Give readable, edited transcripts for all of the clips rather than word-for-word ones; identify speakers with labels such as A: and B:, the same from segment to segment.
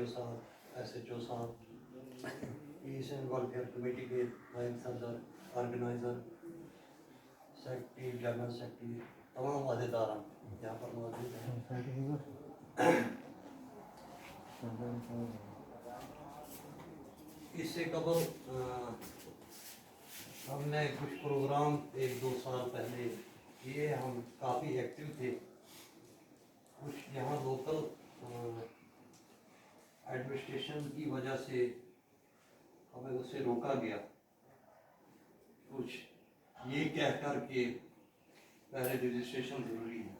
A: صاحب S H O صاحب پیس and welfare committee کے نائب صدر آرگنائزر سیکرٹری جنرل سیکرٹری تمام عہدیدار یہاں پر موجود ہیں. اس سے قبل ہم نے کچھ پروگرام 1-2 سال پہلے کیے. ہم کافی ایکٹیو تھے. کچھ یہاں لوکل ایڈمنسٹریشن کی وجہ سے ہمیں اس سے روکا گیا. کچھ یہ کہہ کر کہ پہلے رجسٹریشن ضروری ہے،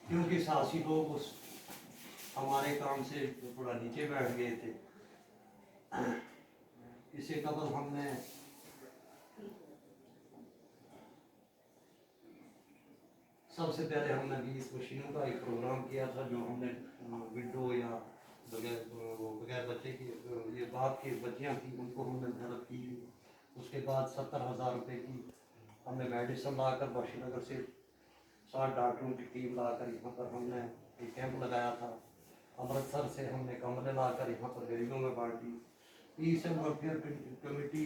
A: کیونکہ سیاسی لوگ اس ہمارے کام سے تھوڑا نیچے بیٹھ گئے تھے. اس سے قبل ہم نے سب سے پہلے ہم نے 20 مشینوں کا ایک پروگرام کیا تھا، جو ہم نے وڈو یا بغیر بچے کی یہ باپ کی بچیاں تھیں ان کو ہم نے ہیلپ کی. اس کے بعد 70,000 روپے کی ہم نے میڈیسن لا کر بخشی نگر سے 60 ڈاکٹروں کی ٹیم لا کر یہاں پر ہم نے ایک کیمپ لگایا تھا. امرتسر سے ہم نے کمرے لا کر یہاں پر غریبوں میں بانٹی. پیس اینڈ ویلفیئر کمیٹی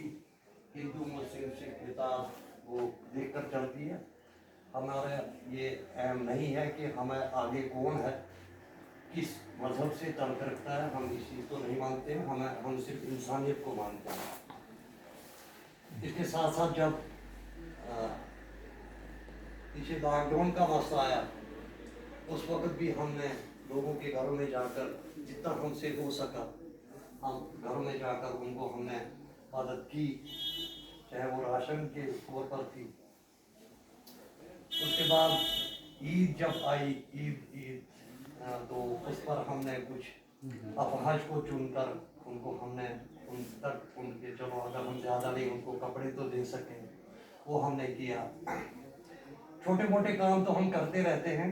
A: ہندو مسلم سکھ کتاب وہ دیکھ کر چلتی ہے. ہمارا یہ اہم نہیں ہے کہ ہمیں آگے کون ہے، کس مذہب سے تعلق رکھتا ہے، ہم اس چیز کو نہیں مانتے ہیں. ہم صرف انسانیت کو مانتے ہیں. اس کے ساتھ ساتھ جب پیچھے لاک ڈاؤن کا مسئلہ آیا اس وقت بھی ہم نے لوگوں کے گھروں میں جا کر جتنا ہم سے ہو سکا ہم گھروں میں جا کر ان کو ہم نے مدد کی، چاہے وہ راشن کے طور پر تھی. اس کے بعد عید جب آئی عید تو اس پر ہم نے کچھ افواج کو چن کر ان کو ہم نے ان تک ان کے چلو اگر ہم زیادہ نہیں ان کو کپڑے تو دے سکیں وہ ہم نے کیا. چھوٹے موٹے کام تو ہم کرتے رہتے ہیں.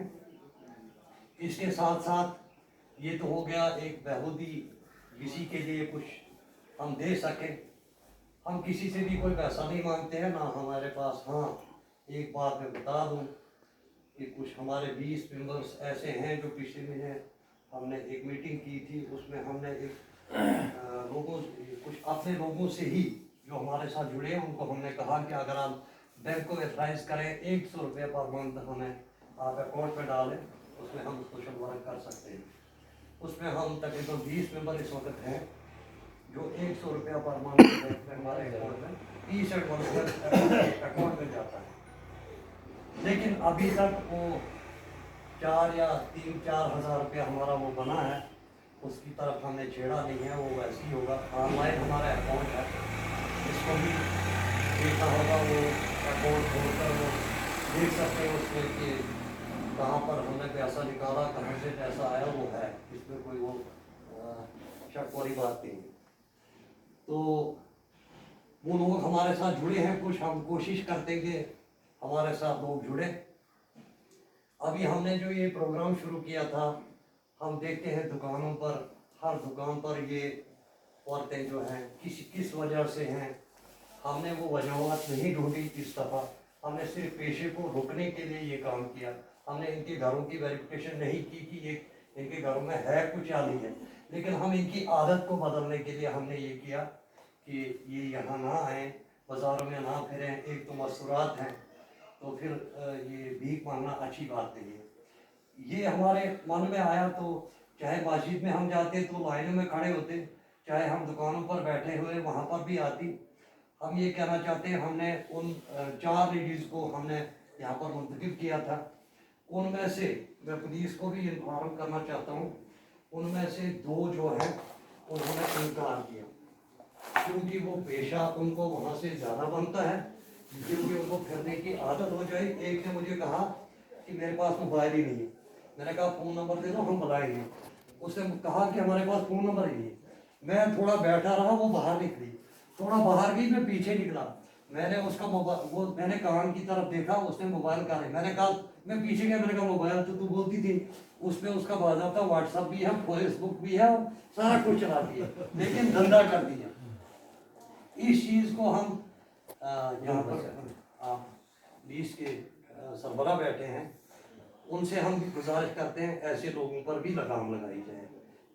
A: اس کے ساتھ ساتھ یہ تو ہو گیا ایک بہبودی کسی کے لیے کچھ ہم دے سکیں. ہم کسی سے بھی کوئی پیسہ نہیں مانگتے ہیں نہ ہمارے پاس. ہاں ایک بات میں بتا دوں کہ کچھ ہمارے 20 ممبرس ایسے ہیں جو پچھلے مہینے ہم نے ایک میٹنگ کی تھی. اس میں ہم نے ایک لوگوں کچھ اپنے لوگوں سے ہی جو ہمارے ساتھ جڑے ہیں ان کو ہم نے کہا کہ اگر آپ بینک کو ایتھرائز کریں 100 روپے پر منتھ ہمیں آپ اکاؤنٹ میں ڈالیں اس میں ہم سوشل ورک کر سکتے ہیں. اس میں ہم تقریباً 20 ممبر اس وقت ہیں جو 100 روپیہ پر منتھ میں ہمارے اکاؤنٹ میں 30 اکاؤنٹ میں جاتا ہے. لیکن ابھی تک وہ 4 یا 3-4 ہزار روپیہ ہمارا وہ بنا ہے، اس کی طرف ہم نے چھیڑا نہیں ہے. وہ ویسے ہی ہوگا. آن لائن ہمارا اکاؤنٹ ہے، اس کو بھی دیکھنا ہوگا. وہ اکاؤنٹ کھول کر وہ دیکھ سکتے ہیں اس میں کہ کہاں پر ہم نے پیسہ نکالا، کہاں سے پیسہ آیا. وہ ہے اس میں کوئی وہ شک والی بات نہیں. تو وہ لوگ ہمارے ساتھ جڑے ہیں. کچھ ہم کوشش کرتے کہ ہمارے ساتھ لوگ جڑے. ابھی ہم نے جو یہ پروگرام شروع کیا تھا ہم دیکھتے ہیں دکانوں پر ہر دکان پر یہ عورتیں جو ہیں کس وجہ سے ہیں. ہم نے وہ وجوہات نہیں ڈھونڈی اس دفعہ. ہم نے صرف پیشے کو روکنے کے لیے یہ کام کیا. ہم نے ان کے گھروں کی ویریفیکیشن نہیں کی کہ ان کے گھروں میں ہے کچھ یا نہیں ہے، لیکن ہم ان کی عادت کو بدلنے کے لیے ہم نے یہ کیا کہ یہ یہاں نہ آئیں، بازاروں میں نہ پھریں. ایک تو مستورات ہیں تو پھر یہ بھیک مانگنا اچھی بات نہیں ہے. یہ ہمارے من میں آیا تو چاہے مسجد میں ہم جاتے تو لائنوں میں کھڑے ہوتے، چاہے ہم دکانوں پر بیٹھے ہوئے وہاں پر بھی آتی. ہم یہ کہنا چاہتے ہیں ہم نے ان 4 لیڈیز کو ہم نے یہاں پر منتخب کیا تھا. ان میں سے میں پولیس کو بھی انفارم کرنا چاہتا ہوں، ان میں سے 2 جو ہیں انہوں نے انکار کیا کیونکہ وہ پیشہ ان کو وہاں سے زیادہ بنتا ہے، کیونکہ ان کو پھرنے کی عادت ہو جائے. ایک نے مجھے کہا کہ میرے پاس موبائل ہی نہیں ہے. میں نے کہا فون نمبر دے دو ہم بلائیں گے. اس نے کہا کہ ہمارے پاس فون نمبر ہی نہیں ہے. میں تھوڑا بیٹھا رہا، وہ باہر نکلی، تھوڑا باہر گئی، میں پیچھے نکلا. میں نے اس کا موبائل میں نے کان کی طرف دیکھا، اس نے موبائل کہا ہے. میں نے کہا میں پیچھے گیا، میں نے کہا موبائل تو بولتی تھی. اس میں اس کا باضابطہ واٹس ایپ بھی ہے، فیس بک بھی ہے، سارا کچھ چلاتی ہے، لیکن دھندا کر دیا. اس چیز کو ہم یہاں پر آپ 20 کے سربراہ بیٹھے ہیں، ان سے ہم گزارش کرتے ہیں ایسے لوگوں پر بھی لگام لگائی جائے.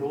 A: 2